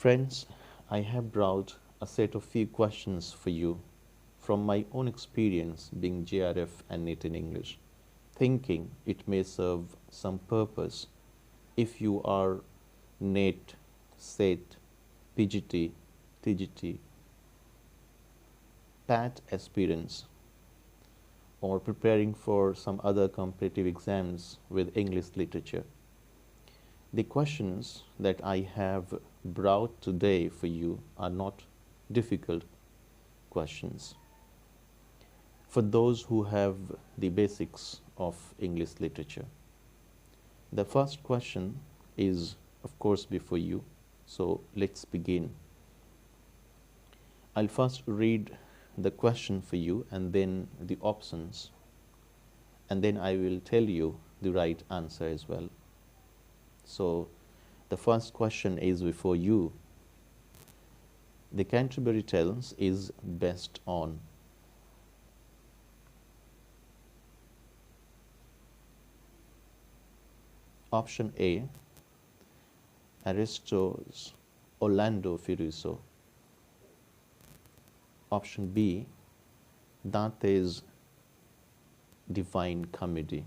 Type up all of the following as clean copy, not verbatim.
Friends, I have brought a set of few questions for you from my own experience being JRF-NET in English, thinking it may serve some purpose if you are NET, SET, PGT, TGT, PAT aspirants, or preparing for some other competitive exams with English literature. The questions that I have brought today for you are not difficult questions. For those who have the basics of English literature. The first question is, of course, before you, so let's begin. I'll first read the question for you and then the options, and then I will tell you the right answer as well. So the first question is before you. The Canterbury Tales is based on option A, Ariosto's Orlando Furioso. Option B, Dante's Divine Comedy.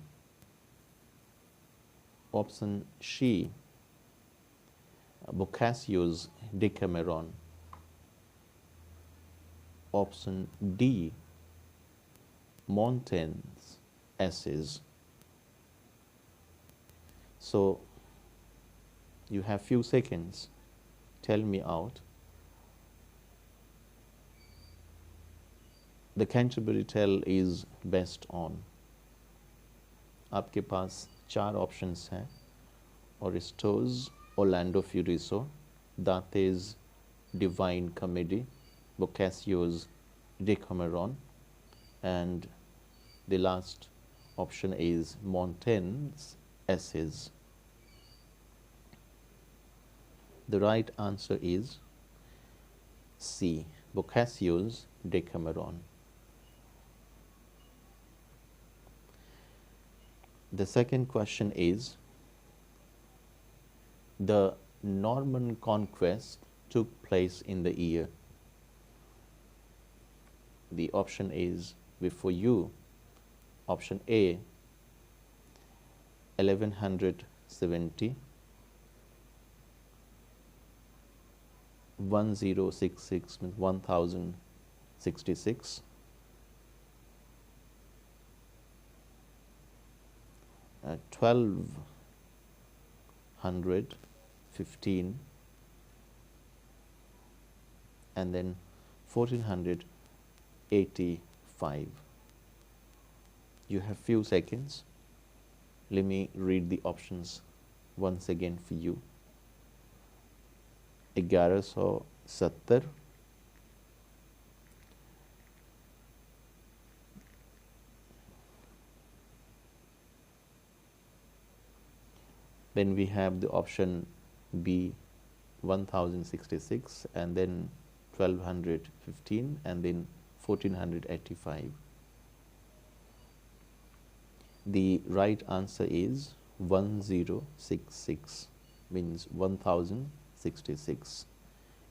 Option C, Boccaccio's Decameron. Option D, Montaigne's Essays. So you have few seconds. Tell me out. The Canterbury Tale is based on. आपके पास 4 options हैं. Ariosto's Orlando Furioso, Dante's Divine Comedy, Boccaccio's Decameron, and the last option is Montaigne's Essays. The right answer is C, Boccaccio's Decameron. The second question is, the Norman Conquest took place in the year. The option is before you. Option A, 1170, 1066 means 1066, 1215, and then 1485. You have few seconds. Let me read the options once again for you. 1170, then we have the option B, 1066, and then 1215, and then 1485. The right answer is 1066, means 1066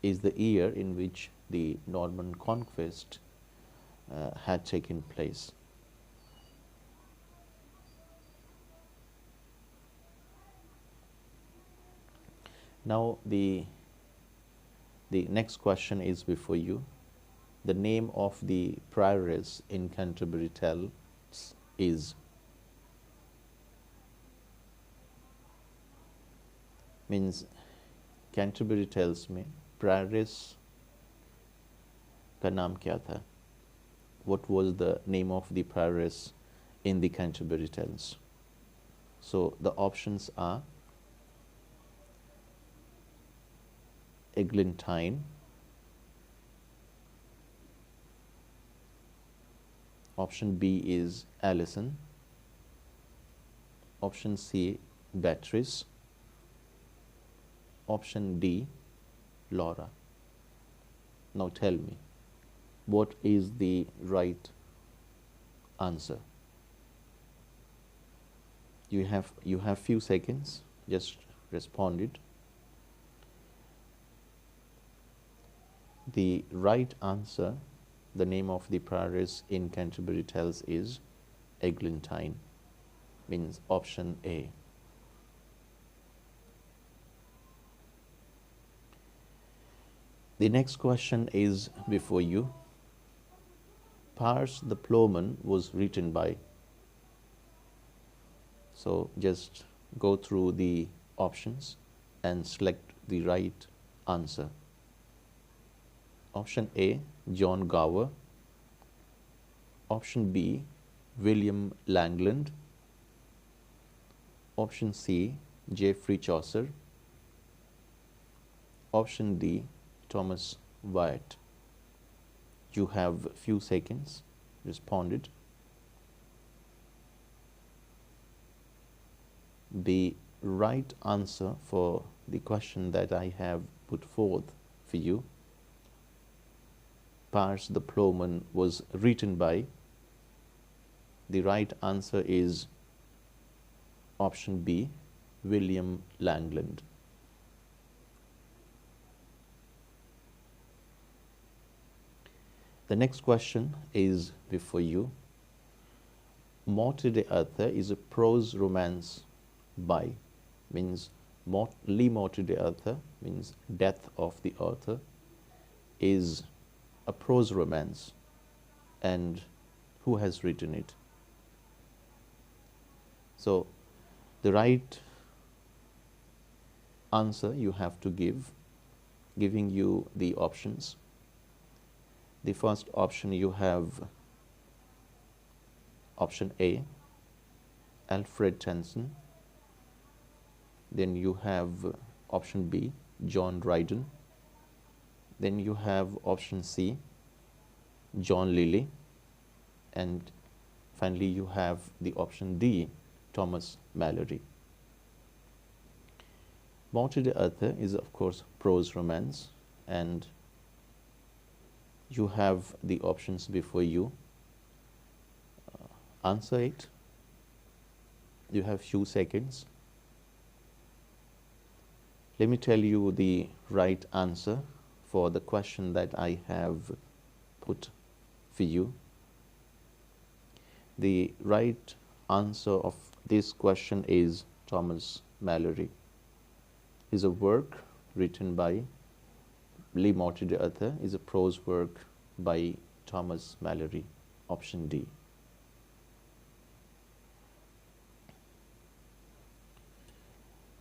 is the year in which the Norman Conquest had taken place. Now the next question is before you. The name of the prioress in Canterbury Tales is. Means Canterbury Tales में prioress का नाम क्या था? What was the name of the prioress in the Canterbury Tales? So the options are Eglantine, option B is Alison, option C Beatrice, option D Laura. Now tell me, what is the right answer? You have few seconds, just respond it. The right answer, the name of the prioress in Canterbury Tales is Eglantine, means option A. The next question is before you. Piers the Plowman was written by. So just go through the options and select the right answer. Option A, John Gower. Option B, William Langland. Option C, Geoffrey Chaucer. Option D, Thomas Wyatt. You have a few seconds. Respond it. The right answer for the question that I have put forth for you, Piers the Plowman was written by. The right answer is option B, William Langland. The next question is before you. Morte d'Arthur is a prose romance by, means Le Morte d'Arthur means death of the author, is a prose romance, and who has written it? So the right answer you have to give, giving you the options. The first option you have option A, Alfred Tennyson. Then you have option B, John Dryden. Then you have option C, John Lyly. And finally you have the option D, Thomas Malory. Morte d'Arthur is of course prose romance, and you have the options before you. Answer it. You have few seconds. Let me tell you the right answer for the question that I have put for you. The right answer of this question is Thomas Malory. Is a work written by Le Morte d'Arthur, is a prose work by Thomas Malory. Option D.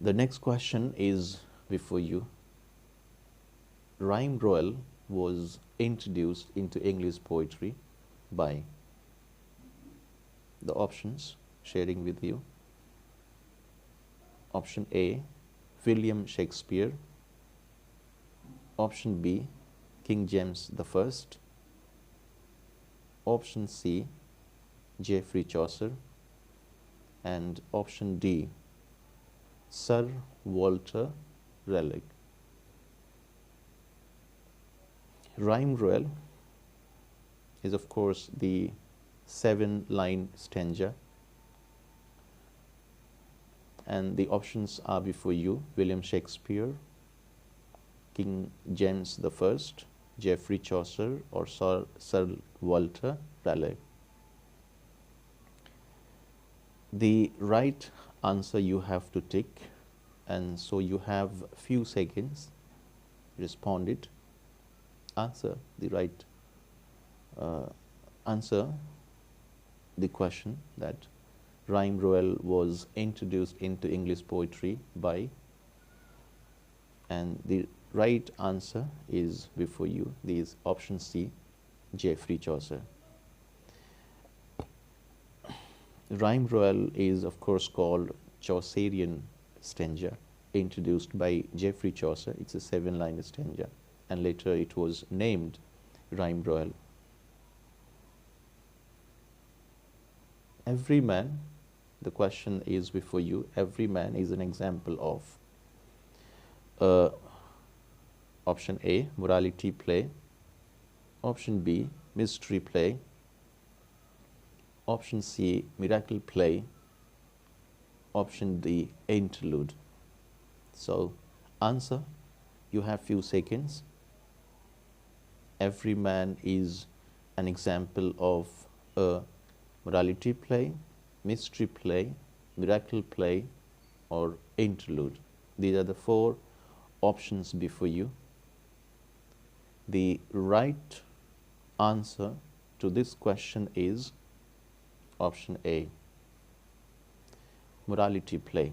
The next question is before you. Rhyme royal was introduced into English poetry by. The options sharing with you. Option A, William Shakespeare. Option B, King James I. Option C, Geoffrey Chaucer. And option D, Sir Walter Raleigh. Rhyme royal is of course the 7-line stanza, and the options are before you. William Shakespeare, King James I, Geoffrey Chaucer, or Sir Walter Raleigh. The right answer you have to tick, and so you have few seconds. Respond it. Answer the right answer the question that rhyme royal was introduced into English poetry by, and the right answer is before you. This option C, Geoffrey Chaucer. Rhyme royal is of course called Chaucerian stanza, introduced by Geoffrey Chaucer. It's a 7-line stanza, and later it was named rhyme royal. Every man, the question is before you. Every man is an example of option A, morality play. Option B, mystery play. Option C, miracle play. Option D, interlude. So answer, you have few seconds. Every Man is an example of a morality play, mystery play, miracle play, or interlude. These are the four options before you. The right answer to this question is option A, morality play.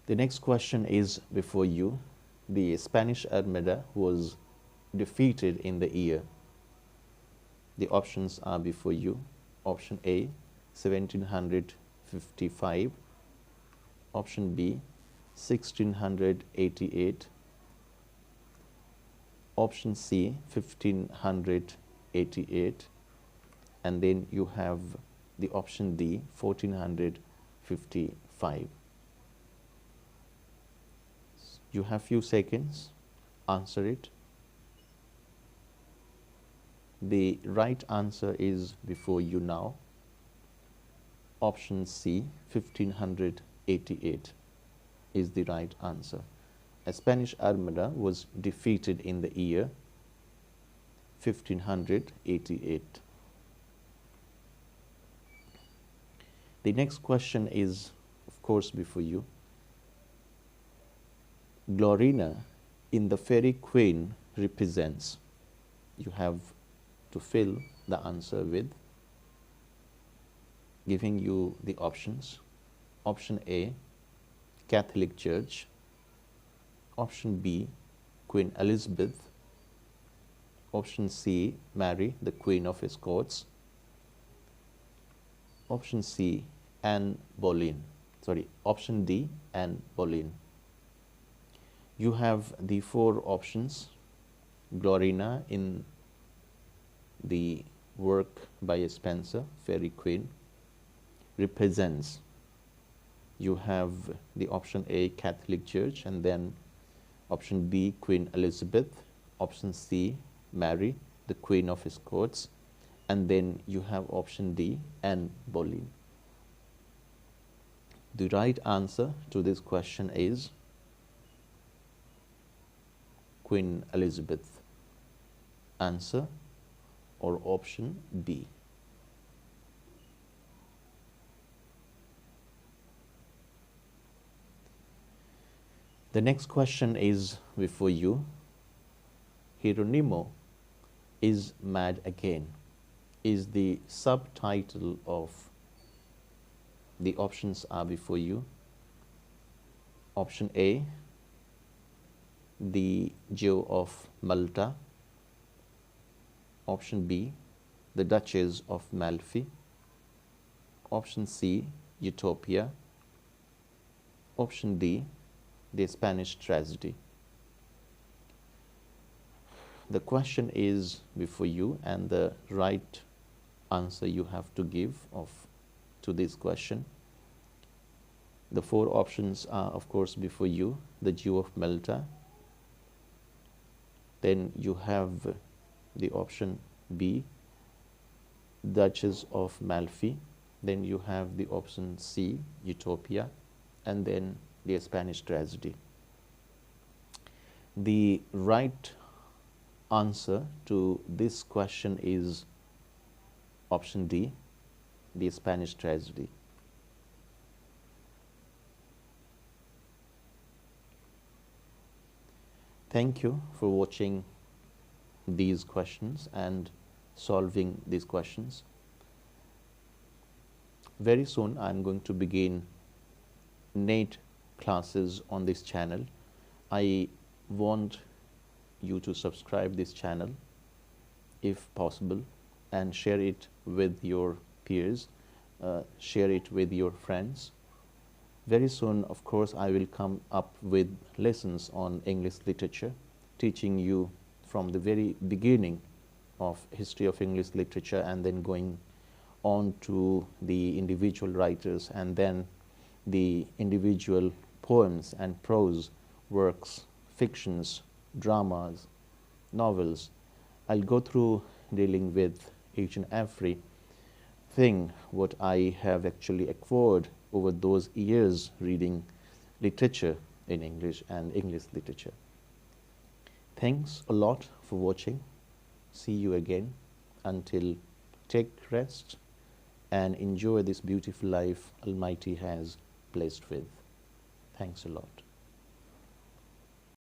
The next question is before you. The Spanish Armada was defeated in the year. The options are before you. Option A, 1755. Option B, 1688. Option C, 1588. And then you have the option D, 1455. You have few seconds. Answer it. The right answer is before you now. Option C, 1588 is the right answer. A Spanish Armada was defeated in the year 1588. The next question is, of course, before you. Gloriana in the Faerie Queene represents. You have to fill the answer with giving you the options. Option A, Catholic Church. Option B, Queen Elizabeth. Option C, Mary, the Queen of Scots. Option C, Anne Boleyn. Option D, Anne Boleyn. You have the four options. Gloriana in the work by Spenser, Faerie Queene, represents. You have the option A, Catholic Church, and then option B, Queen Elizabeth, option C, Mary, the Queen of Scots, and then you have option D, Anne Boleyn. The right answer to this question is Queen Elizabeth. Answer or option B. The next question is before you. Hieronimo is mad again is the subtitle of the options are before you. Option A, The Jew of Malta. Option B, The Duchess of Malfi. Option C, Utopia. Option D, The Spanish Tragedy. The question is before you, and the right answer you have to give to this question. The four options are, of course, before you. The Jew of Malta. Then you have the option B, Duchess of Malfi. Then you have the option C, Utopia, and then the Spanish Tragedy. The right answer to this question is option D, the Spanish Tragedy. Thank you for watching these questions and solving these questions. Very soon I am going to begin NET classes on this channel. I want you to subscribe this channel if possible and share it with your peers, share it with your friends. Very soon, of course, I will come up with lessons on English literature, teaching you from the very beginning of history of English literature and then going on to the individual writers and then the individual poems and prose works, fictions, dramas, novels. I'll go through dealing with each and every thing what I have actually acquired over those years reading literature in English and English literature. Thanks a lot for watching. See you again. Until, take rest and enjoy this beautiful life Almighty has blessed with. Thanks a lot.